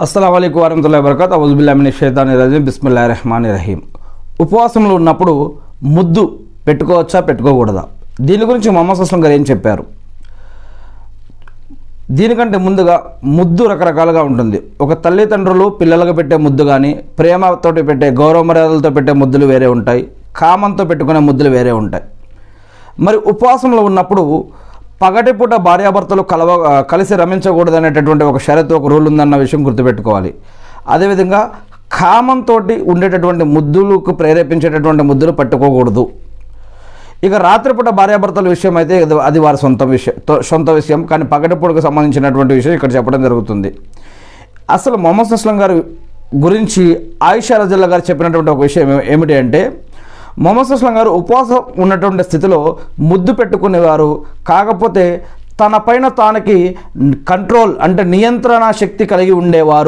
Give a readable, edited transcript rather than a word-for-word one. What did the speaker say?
అస్సలాము అలైకుం వరహ్మతుల్లాహి వబరకాతుహు అఊజు బిల్లాహి మినష్ షైతానిర్ రజీం బిస్మిల్లాహిర్ రహ్మానిర్ రహీం. ఉపవాసంలో ఉన్నప్పుడు ముద్దు పెట్టుకోవచ్చా పెట్టుకోకూడదా? దీని గురించి మొహమ్మద్ అస్లం గారు ఏం చెప్పారు? దీనికంటే ముందుగా ముద్దు రకరకాలుగా ఉంటుంది. ఒక తల్లిదండ్రులు పిల్లలకు పెట్టే ముద్దు కానీ, ప్రేమతో పెట్టే గౌరవ మర్యాదలతో పెట్టే ముద్దులు వేరే ఉంటాయి, కామంతో పెట్టుకునే ముద్దులు వేరే ఉంటాయి. మరి ఉపవాసంలో ఉన్నప్పుడు పగటిపూట భార్యాభర్తలు కలిసి రమించకూడదు అనేటటువంటి ఒక షరతు, ఒక రూల్ ఉందన్న విషయం గుర్తుపెట్టుకోవాలి. అదేవిధంగా కామంతో ఉండేటటువంటి ముద్దులకు ప్రేరేపించేటటువంటి ముద్దులు పట్టుకోకూడదు. ఇక రాత్రిపూట భార్యాభర్తల విషయం అయితే అది వారి సొంత విషయం, కానీ పగటిపూటకు సంబంధించినటువంటి విషయం ఇక్కడ చెప్పడం జరుగుతుంది. అసలు మొహమ్మద్ అస్లం గారి గురించి ఆయిషా రజల్లా గారు చెప్పినటువంటి ఒక విషయం ఏమిటి అంటే, మొహమ్మద్ అస్లం గారు ఉపవాసం ఉన్నటువంటి స్థితిలో ముద్దు పెట్టుకునేవారు, కాకపోతే తన పైన తానికి కంట్రోల్ అంటే నియంత్రణ శక్తి కలిగి ఉండేవారు.